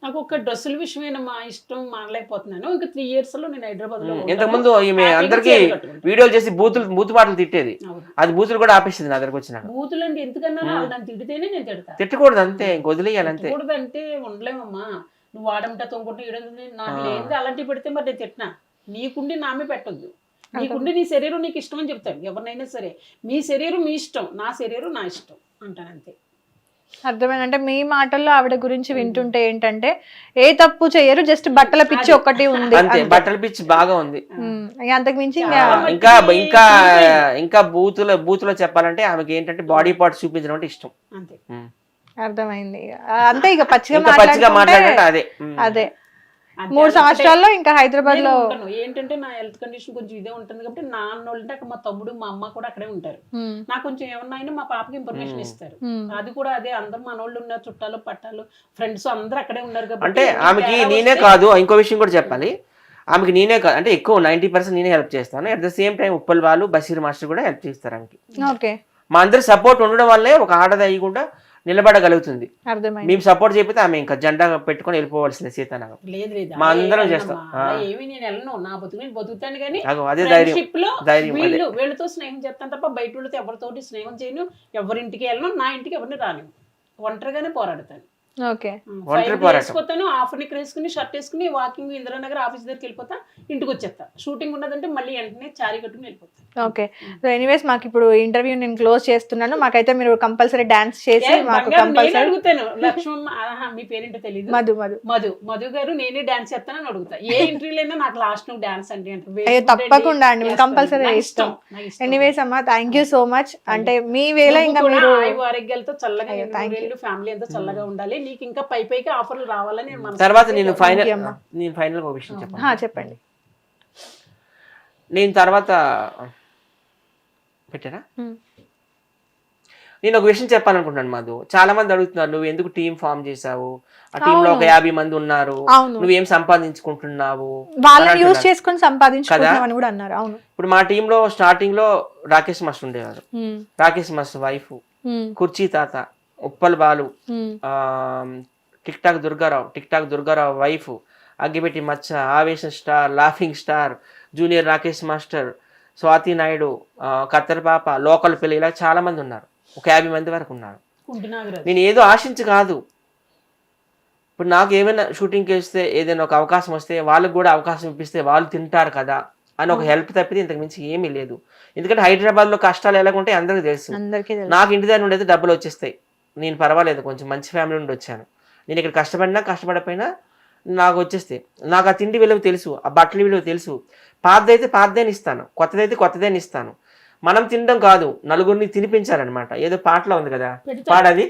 నాకు ఒక డ్రెస్సుల విషయమైన మా ఇష్టం మానలేకపోతున్నాను. ఇంకా 3 years లో నేను హైదరాబాద్ లో ఇంతకు ముందు ఈమె అందరికి వీడియోలు చేసి బూతు పాటలు తిట్టేది, అది బూతులు కూడా ఆపేసింది నా దగ్గరకు వచ్చిన. బూతులు అంటే ఎందుకన్నా నన్ను తిడితేనే నేను తిడతా, తిట్టకూడదు అంతే, ఇంక వదిలేయాలి అంతే. అంటే ఉండలేమమ్మా, నువ్వు వాడమంటా తొంగుంటే నాకు లేదు అలాంటివి పెడితే మరి నేను తిట్టినా, నీకుండి నామే పెట్టొద్దు, నీకుండి నీ శరీరం నీకు ఇష్టం అని చెప్తాడు ఎవరినైనా సరే, మీ శరీరం మీ ఇష్టం, నా శరీరం నా ఇష్టం అంటాను అంతే. అర్థమైంది. అంటే మీ మాటల్లో ఆవిడ గురించి వింటుంటే ఏంటంటే ఏ తప్పు చేయరు, జస్ట్ బట్టల పిచ్చి ఒకటి ఉంది, బట్టల పిచ్చి బాగా ఉంది, అంతకు మించి ఇంకా ఇంకా ఇంకా బూతులో చెప్పాలంటే ఆమెకి ఏంటంటే బాడీ పార్ట్స్ చూపించడం అంటే ఇష్టం అంతే. అర్థమైంది, అంతే. ఇక పచ్చిగా మాట్లాడంటే అదే 3 సంవత్సరాల్లో ఇంకా హైదరాబాద్ లో ఏంటంటే నా హెల్త్ కండిషన్ కొంచెం ఇదే ఉంటుంది కాబట్టి నా అన్నోళ్ళు అంటే మా తమ్ముడు మా అమ్మ కూడా అక్కడే ఉంటారు, నాకు కొంచెం ఏమన్నా అయినా మా పాపకి ఇన్ఫర్మేషన్ ఇస్తారు, అది కూడా అదే అందరు మనోళ్ళు ఉన్నారు, చుట్టాలు పట్టాలు ఫ్రెండ్స్ అందరూ అక్కడే ఉన్నారు కాబట్టి. అంటే ఆమెకి నేనే కాదు, ఇంకో విషయం కూడా చెప్పాలి, ఆమెకి నేనే కాదు అంటే ఎక్కువ 90% నేనే హెల్ప్ చేస్తాను, at the same time Uppal వాళ్ళు బషీర్ మాస్టర్ కూడా హెల్ప్ చేస్తారు ఆమెకి. మా అందరి సపోర్ట్ ఉండడం వల్లే ఒక ఆడదాయి కూడా నిలబడగలుగుతుంది. మేము సపోర్ట్ చేయకపోతే ఆమె ఇంకా జెండా పెట్టుకొని వెళ్ళిపోవాల్సిందే సీతానగర్. మా అందరం చేస్తాం, ఏమి నేను వెళ్ళను, నా బతుకు నేను బతుకుతాను కానీ అదే ధైర్యం, వీళ్ళతో స్నేహం చేస్తాను తప్ప బయట వాళ్ళతో ఎవరితోటి స్నేహం చేయను, ఎవరింటికి వెళ్ళను, నా ఇంటికి ఎవరిని రాను, ఒంటరిగానే పోరాడతాను. వేసుకొస్తాను, ఆఫర్ నిక్కర్ వేసుకుని షర్ట్ వేసుకుని వాకింగ్ ఇందిరానగర్ ఆఫీస్ దగ్గరికి వెళ్ళిపోతా, ఇంటికి వచ్చేస్తా, షూటింగ్ ఉన్నదంటే మళ్ళీ వెంటనే చారీ కట్టుకుని వెళ్ళిపోతా. ఓకే, సో ఎనీవేస్ మాకు ఇప్పుడు ఇంటర్వ్యూ నేను క్లోజ్ చేస్తున్నాను, మాకైతే మీరు కంపల్సరీ డాన్స్ చేసి మాకు కంపల్సరీ అడుగుతాను. లక్ష్మమ్మ మీ పేరేంటో తెలియదు, మధు గారు నేనే డాన్స్ చేస్తానని అడుగుతా, ఏ ఇంటర్వ్యూలో అయినా నాకు లాస్ట్ నువ్వు డాన్స్ అంటే అంటే తప్పకుండా అండి, కంపల్సరీ ఇష్టం. ఎనీవేస్ అమ్మా, థ్యాంక్ యూ సో మచ్. అంటే మీ వేళ ఇంకా మీరు ఆరోగ్యాలతో చల్లగా ఫ్యామిలీ అంతా చల్లగా ఉండాలి, నీకు ఇంకా పైకి ఆఫర్లు రావాలని తర్వాత నేను ఫైనల్ ఒక విషయం చెప్పండి. చెప్పండి. నేను తర్వాత పెట్టానా నేను ఒక విషయం చెప్పాలనుకుంటున్నాను మధు, చాలా మంది అడుగుతున్నారు నువ్వు ఎందుకు టీం ఫామ్ చేసావు, ఆ టీమ్ లో ఒక 50 మంది ఉన్నారు, నువ్వేం సంపాదించుకుంటున్నావు, వాళ్ళని యూజ్ చేసుకొని సంపాదించుకుంటున్నావని కూడా అన్నారు. అవును, ఇప్పుడు మా టీంలో స్టార్టింగ్ లో రాకేష్ మాస్టర్ ఉండేవారు, రాకేష్ మాస్టర్ వైఫ్, కుర్చీ తాత, Uppal Balu, TikTok Durgarao wife, అగ్గిపెట్టి మచ్చ, ఆవేశం star, laughing star, junior Rakesh master, Swathi Naidu, కత్తెర పాప, లోకల్ పిల్ల, ఇలా చాలా మంది ఉన్నారు, ఒక 50 మంది వరకు ఉన్నారు. నేను ఏదో ఆశించి కాదు, ఇప్పుడు నాకు ఏమైనా షూటింగ్కి వేస్తే ఏదైనా ఒక అవకాశం వస్తే వాళ్ళకి కూడా అవకాశం ఇప్పిస్తే వాళ్ళు తింటారు కదా అని ఒక హెల్ప్ తప్పితే ఇంతకు మించి ఏమీ లేదు. ఎందుకంటే హైదరాబాద్లో కష్టాలు ఎలాగుంటాయి అందరికీ తెలుసు. నాకు ఇంటి దగ్గర ఉండేది డబ్బులు వచ్చేస్తాయి, నేను పర్వాలేదు, కొంచెం మంచి ఫ్యామిలీ నుండి వచ్చాను, నేను ఇక్కడ కష్టపడిపోయినా నాకు వచ్చేస్తాయి. నాకు ఆ తిండి విలువ తెలుసు, ఆ బట్టల విలువ తెలుసు. పాతదైతే పాతదేని ఇస్తాను, కొత్తదైతే కొత్తదేని ఇస్తాను. మనం తినడం కాదు, నలుగురిని తినిపించాలన్నమాట. ఏదో పాటలో ఉంది కదా, పాడది,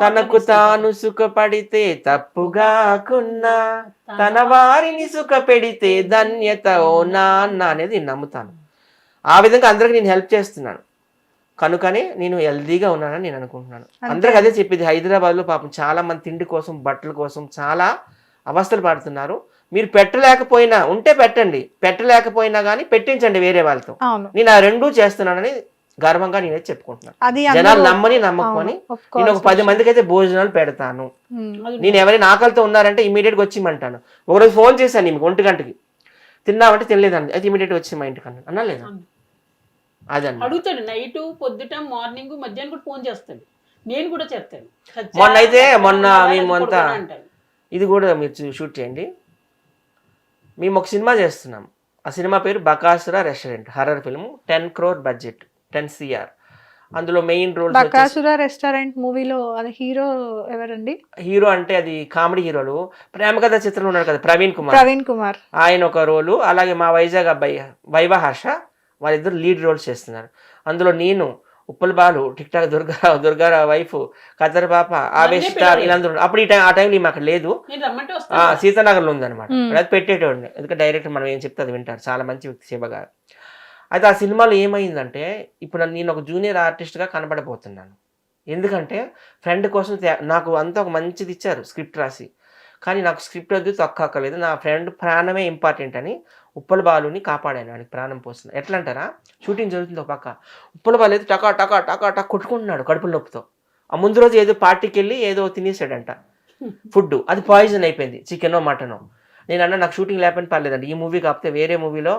తనకు తాను సుఖపడితే తప్పుగాకున్నా తన వారిని సుఖపెడితే ధన్యత ఓ నాన్న అనేది నేను నమ్ముతాను. ఆ విధంగా అందరికి నేను హెల్ప్ చేస్తున్నాను, కనుకనే నేను హెల్దీగా ఉన్నానని నేను అనుకుంటున్నాను. అందరికి అదే చెప్పేది, హైదరాబాద్లో పాపం చాలా మంది తిండి కోసం బట్టల కోసం చాలా అవస్థలు పడుతున్నారు. మీరు పెట్టలేకపోయినా ఉంటే పెట్టండి, పెట్టలేకపోయినా కానీ పెట్టించండి వేరే వాళ్ళతో. నేను ఆ రెండూ చేస్తున్నానని గర్వంగా నేనైతే చెప్పుకుంటున్నాను. జనాలు నమ్మకపోని నేను ఒక 10 మందికి అయితే భోజనాలు పెడతాను. నేను ఎవరైనా ఆకలితో ఉన్నారంటే ఇమీడియట్ గా వచ్చి ఇమ్మంటాను. ఒకరోజు ఫోన్ చేశాను నీకు 1 గంటకి, తిన్నామంటే తినలేదండి, అయితే ఇమీడియట్ వచ్చి మా ఇంటికి అన్నా లేదా, అదన్న అడుగుతాడు. నైట్, పొద్దుట, మార్నింగ్, మధ్యాహ్నం కూడా ఫోన్ చేస్తాడు, నేను కూడా చేస్తాను. మొన్న మేమంతా ఇది కూడా మీరు షూట్ చేయండి, మేము ఒక సినిమా చేస్తున్నాం. ఆ సినిమా పేరు Bakasura restaurant, horror film, 10 crore budget, 10 CR. అందులో మెయిన్ రోల్ బకాసుర రెస్టారెంట్ మూవీలో అది హీరో ఎవరండి? హీరో అంటే అది కామెడీ హీరోలు, ప్రేమ కథ చిత్రంలో ఉన్నారు కదా ప్రవీణ్ కుమార్, ఆయన ఒక రోలు. అలాగే మా వైజాగ్ అబ్బాయి వైవ హర్ష, వాళ్ళిద్దరు లీడ్ రోల్స్ చేస్తున్నారు. అందులో నేను, Uppal Balu, TikTok Durgarao wife, కత్తెర పాప, ఆవేశ్ స్టార్, ఇలా అందరూ. అప్పుడు ఆ టైంలో ఈమె అక్కడ లేదు, సీతానగర్లో ఉందన్నమాట. అది పెట్టేటోండి, ఎందుకంటే డైరెక్టర్ మనం ఏం చెప్తే అది వింటారు, చాలా మంచి వ్యక్తి శివ గారు. అయితే ఆ సినిమాలో ఏమైందంటే ఇప్పుడు నేను ఒక జూనియర్ ఆర్టిస్ట్గా కనబడబోతున్నాను. ఎందుకంటే ఫ్రెండ్ కోసం నాకు అంతా ఒక మంచిది ఇచ్చారు స్క్రిప్ట్ రాసి, కానీ నాకు స్క్రిప్ట్ వద్దు, తక్కువక్కర్లేదు, నా ఫ్రెండ్ ప్రాణమే ఇంపార్టెంట్ అని ఉప్పల బాలుని కాపాడాను, ఆయనకి ప్రాణం పోస్తున్నాను. ఎట్లా అంటారా, షూటింగ్ జరుగుతుంది ఒక పక్క, ఉప్పల బాలు అయితే టకా టకా టకా టక్ కొట్టుకుంటున్నాడు కడుపుల నొప్పితో. ఆ ముందు రోజు ఏదో పార్టీకి వెళ్ళి ఏదో తినేసాడంట ఫుడ్, అది పాయిజన్ అయిపోయింది, చికెనో మటనో. నేను అన్నా నాకు షూటింగ్ లేకపోయినా పర్లేదండి, ఈ మూవీ కాకపోతే వేరే మూవీలో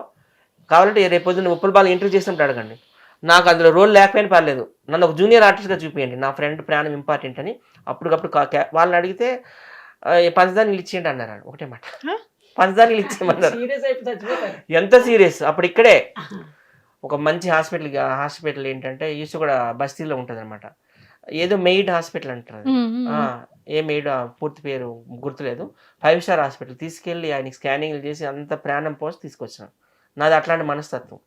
కావాలంటే రేపు పొద్దున్న ఉప్పల బాలు ఇంటర్వ్యూ చేసినప్పుడు అడగండి, నాకు అందులో రోల్ లేకపోయినా పర్లేదు, నన్ను ఒక జూనియర్ ఆర్టిస్ట్గా చూపించండి, నా ఫ్రెండ్ ప్రాణం ఇంపార్టెంట్ అని. అప్పటికప్పుడు వాళ్ళని అడిగితే పంచదార నీళ్ళు ఇచ్చేయండి అన్నారు, ఒకటే మాట, పంచదార నీళ్ళు ఇచ్చేయమన్నారు. ఎంత సీరియస్. అప్పుడు ఇక్కడే ఒక మంచి హాస్పిటల్ ఏంటంటే ఈసు కూడా బస్తీలో ఉంటుంది అనమాట, ఏదో మెయిడ్ హాస్పిటల్ అంటారు, ఏ మెయిడ్ పూర్తి పేరు గుర్తులేదు, 5 star హాస్పిటల్ తీసుకెళ్ళి ఆయనకి స్కానింగ్లు చేసి అంత ప్రాణం పోసి తీసుకొచ్చాను. నాది అట్లాంటి మనస్తత్వం.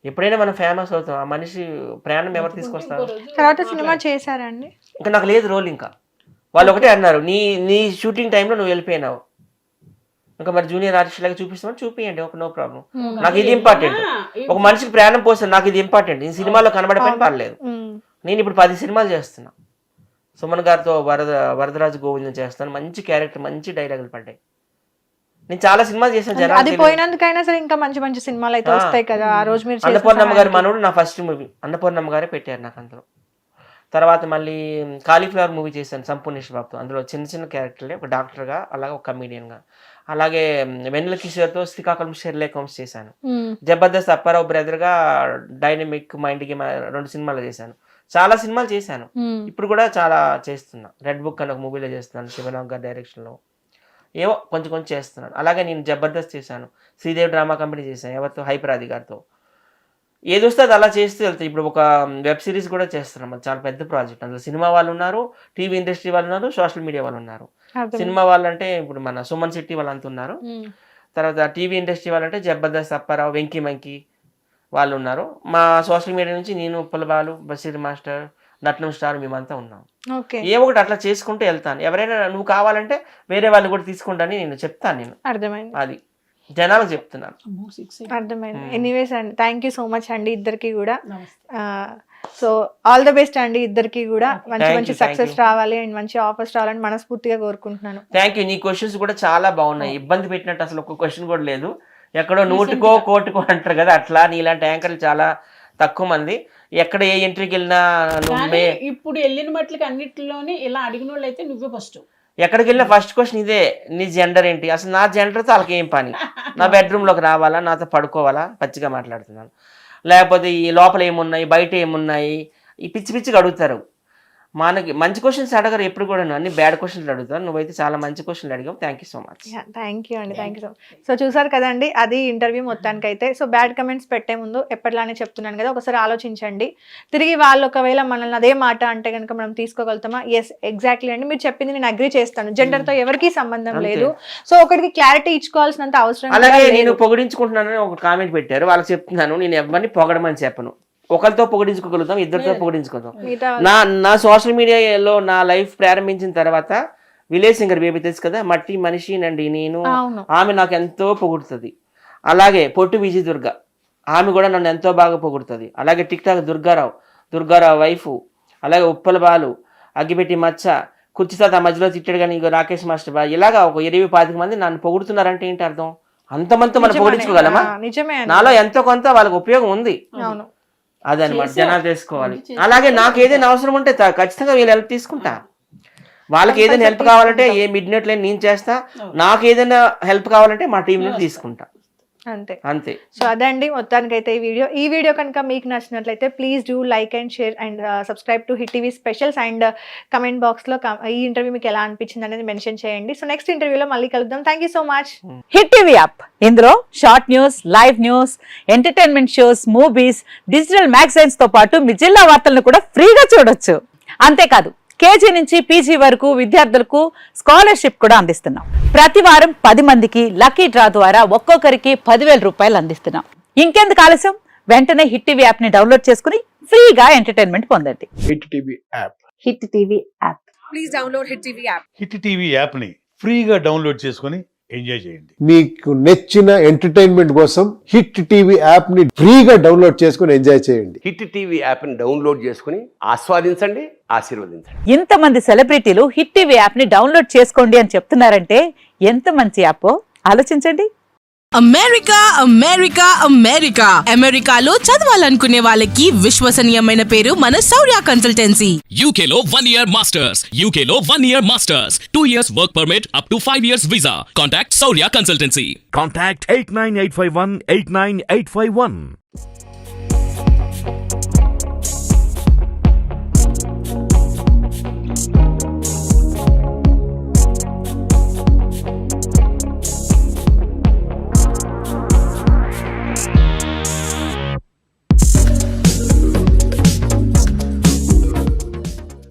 ఎప్పుడైనా మనం ఫేమస్ అవుతాం, ఆ మనిషి ప్రాణం ఎవరు తీసుకొస్తారు. తర్వాత సినిమా చేశారండి, ఇంకా నాకు లేదు రోల్. ఇంకా వాళ్ళు ఒకటే అన్నారు, నీ షూటింగ్ టైంలో నువ్వు వెళ్ళిపోయినావు, ఇంకా మరి జూనియర్ ఆర్టిస్ట్ లాగా చూపిస్తామని చూపియండి, ఒక నో ప్రాబ్లం, నాకు ఇది ఇంపార్టెంట్. ఒక మనిషికి ప్రాణం పోస్తాను, నాకు ఇది ఇంపార్టెంట్. ఈ సినిమాలో కనబడపోయిన పర్లేదు. నేను ఇప్పుడు 10 సినిమాలు చేస్తున్నా, సుమన్ గారితో వరదరాజు గోవిందం చేస్తాను, మంచి క్యారెక్టర్, మంచి డైలాగులు పడ్డాయి. నేను చాలా సినిమాలు చేశాను, అది పోయినందుకైనా సరే ఇంకా మంచి మంచి సినిమాలు అయితే వస్తాయి కదా. ఆ రోజు మీరు అన్నపూర్ణమ్మ గారి మనోడు నా ఫస్ట్ మూవీ, అన్నపూర్ణమ్మ గారే పెట్టారు నాకు అందులో. తర్వాత మళ్ళీ కాలీఫ్లవర్ మూవీ చేశాను సంపూర్ణేశ్వర బాబుతో, అందులో చిన్న చిన్న క్యారెక్టర్లే, ఒక డాక్టర్గా, అలాగే ఒక కమీడియన్గా. అలాగే వెన్నెల కిషోర్తో శ్రీకాకుళం షెర్లాక్ హోమ్స్ చేశాను. జబర్దస్త్ అప్పారావు బ్రదర్గా డైనమిక్ మైండ్కి 2 సినిమాలు చేశాను. చాలా సినిమాలు చేశాను, ఇప్పుడు కూడా చాలా చేస్తున్నా. రెడ్ బుక్ అని ఒక మూవీలో చేస్తున్నాను, శివనాగ్ గారి డైరెక్షన్లో, ఏవో కొంచెం కొంచెం చేస్తున్నాను. అలాగే నేను జబర్దస్త్ చేశాను, శ్రీదేవి డ్రామా కంపెనీ చేశాను, ఎవరితో, హైపరాది గారితో. ఏది వస్తే అది అలా చేస్తూ వెళ్తాయి. ఇప్పుడు ఒక వెబ్ సిరీస్ కూడా చేస్తున్నాం, అది చాలా పెద్ద ప్రాజెక్ట్. అందులో సినిమా వాళ్ళు ఉన్నారు, టీవీ ఇండస్ట్రీ వాళ్ళు ఉన్నారు, సోషల్ మీడియా వాళ్ళు ఉన్నారు. సినిమా వాళ్ళంటే ఇప్పుడు మన సుమన్ శెట్టి వాళ్ళు అంత ఉన్నారు, తర్వాత టీవీ ఇండస్ట్రీ వాళ్ళంటే జబర్దస్త్ అప్పారావు, వెంకీ మంకీ వాళ్ళు ఉన్నారు. మా సోషల్ మీడియా నుంచి నేను, ఉప్పల బాలు, బషీర్ మాస్టర్, నట్నం స్టార్, మేమంతా ఉన్నాం. ఏ ఒకటి అట్లా చేసుకుంటూ వెళ్తాను. ఎవరైనా నువ్వు కావాలంటే వేరే వాళ్ళు కూడా తీసుకుంటానని నేను చెప్తాను. నేను అర్థమైంది. అది జనాలకు చెప్తున్నాను. అర్థమైంది. ఎనీవేస్ అండి, థ్యాంక్ యూ సో మచ్ అండి ఇద్దరికి కూడా. నమస్తే. సో ఆల్ ద బెస్ట్ అండి ఇద్దరికి కూడా. మంచి Thank మంచి you, thank సక్సెస్ you. రావాలి అండ్ మంచి ఆఫర్స్ రావాలని మనస్ఫూర్తిగా కోరుకుంటున్నాను. Thank you. నీ క్వశ్చన్స్ కూడా చాలా బాగున్నాయి. ఇబ్బంది పెట్టినట్టు అసలు ఒక క్వశ్చన్ కూడా లేదు. ఎక్కడో 100కో 1,00,00,000 అంటారు కదా, అట్లా నీలాంటి యాంకర్లు చాలా తక్కువ మంది. ఎక్కడ ఏ ఎంట్రీకి వెళ్ళినా కానీ ఇప్పుడు వెళ్ళిన మట్లకి అన్నిటిలోనే ఇలా అడిగిన వాళ్ళు అయితే నువ్వే ఫస్ట్. ఎక్కడికి వెళ్ళినా ఫస్ట్ క్వశ్చన్ ఇదే, నీ జెండర్ ఏంటి? అసలు నా జెండర్తో వాళ్ళకి ఏం పని? నా బెడ్రూమ్లోకి రావాలా, నాతో పడుకోవాలా? పచ్చిగా మాట్లాడుతున్నాను. లేకపోతే ఈ లోపల ఏమున్నాయి, బయట ఏమున్నాయి, ఈ పిచ్చి పిచ్చిగా అడుగుతారు. మనకి మంచి క్వశ్చన్స్ అడగరు ఎప్పుడు కూడా, అన్ని బ్యాడ్ క్వశ్చన్స్ అడుగుతారు. నువ్వైతే చాలా మంచి క్వశ్చన్లు అడిగావు. Thank you so much. Thank you అండి, thank you so much. So చూసారు కదండి, అది ఇంటర్వ్యూ మొత్తానికైతే. సో బ్యాడ్ కమెంట్స్ పెట్టే ముందు ఎప్పటిలానే చెప్తున్నాను కదా, ఒకసారి ఆలోచించండి. తిరిగి వాళ్ళు ఒకవేళ మనల్ని అదే మాట అంటే కనుక మనం తీసుకోగలుగుతామా? ఎస్, ఎగ్జాక్ట్లీ అండి, మీరు చెప్పింది నేను అగ్రి చేస్తాను. జెండర్తో ఎవరికీ సంబంధం లేదు. సో ఒకటికి క్లారిటీ ఇచ్చుకోవాల్సినంత అవసరం. అలాగే నేను పొగిడించుకుంటున్నానని ఒక కామెంట్ పెట్టారు, వాళ్ళకి చెప్తున్నాను, నేను ఎవరిని పొగడమని చెప్పను. ఒకరితో పొగిడించుకోగలుగుతాం, ఇద్దరితో పొగిడించుకుంటాం. నా సోషల్ మీడియాలో నా లైఫ్ ప్రారంభించిన తర్వాత విలేజ్ సింగర్ బేబీ తెలుసు కదా, మట్టి మనిషి నండి నేను, ఆమె నాకు ఎంతో పొగుడుతుంది. అలాగే పొట్టు విజయ్ దుర్గ, ఆమె కూడా నన్ను ఎంతో బాగా పొగుడుతుంది. అలాగే టిక్ టాక్ దుర్గారావు వైఫ్, అలాగే ఉప్పల బాలు, అగ్గిపెట్టి మచ్చ, కుర్చీతో ఆ మధ్యలో తిట్టాడు కానీ ఇంకో రాకేష్ మాస్టర్ బాయ్, ఇలాగా ఒక 20-25 మంది నన్ను పొగుడుతున్నారంటే ఏంటి అర్థం? అంతమందితో మనం పొగిడించుకోగలమా? నాలో ఎంతో కొంత వాళ్ళకి ఉపయోగం ఉంది, అదనమాట జనాలు తెలుసుకోవాలి. అలాగే నాకు ఏదైనా అవసరం ఉంటే ఖచ్చితంగా వీళ్ళు హెల్ప్ తీసుకుంటా. వాళ్ళకి ఏదైనా హెల్ప్ కావాలంటే ఏ మిడ్ నైట్ లైన్ నేను చేస్తా, నాకు ఏదైనా హెల్ప్ కావాలంటే మా టీం నుంచి తీసుకుంటా, అంతే. సో అదండి మొత్తానికైతే ఈ వీడియో కనుక మీకు నచ్చినట్లయితే please do like and share and subscribe to hit TV specials and comment box లో ఈ ఇంటర్వ్యూ మీకు ఎలా అనిపించింది అనేది మెన్షన్ చేయండి. సో నెక్స్ట్ ఇంటర్వ్యూలో మళ్ళీ కలుద్దాం. Thank you so much. Hit TV app, ఇందులో short news, live news, entertainment shows, movies, digital magazines తో పాటు మీ జిల్లా వార్తలను కూడా ఫ్రీగా చూడొచ్చు. అంతేకాదు కేజీ నుంచి పీజీ వరకు విద్యార్థులకు స్కాలర్షిప్ కూడా అందిస్తున్నాం. ప్రతి వారం 10 మందికి లక్కీ డ్రా ద్వారా ఒక్కొక్కరికి 10,000 రూపాయలు అందిస్తున్నాం. ఇంకెందుకు ఆలస్యం, వెంటనే హిట్ టీవీ యాప్ ని డౌన్లోడ్ చేసుకుని ఫ్రీగా ఎంటర్టైన్మెంట్ పొందండి. Hit TV app, hit TV app, please download hit TV app. Hit TV app ని ఫ్రీగా డౌన్లోడ్ చేసుకొని ఎంజాయ్ చేయండి. మీకు నచ్చిన ఎంటర్టైన్మెంట్ కోసం హిట్ టీవీ యాప్ ని ఫ్రీగా డౌన్లోడ్ చేసుకొని ఎంజాయ్ చేయండి. హిట్ టీవీ యాప్ ని డౌన్లోడ్ చేసుకుని ఆస్వాదించండి, ఆశీర్వదించండి. ఇంతమంది సెలబ్రిటీలు హిట్ టీవీ యాప్ ని డౌన్లోడ్ చేసుకోండి అని చెప్తున్నారంటే ఎంత మంచి యాప్ ఆలోచించండి. అమెరికా అమెరికాలో చదవాలనుకునే వాళ్ళకి విశ్వసనీయమైన పేరు మన శౌర్య కన్సల్టెన్సీ. UK లో 1 year masters, UK లో 1 year masters, 2 years work permit up to 5 years visa. Contact Saurya Consultancy. Contact 89851 89851.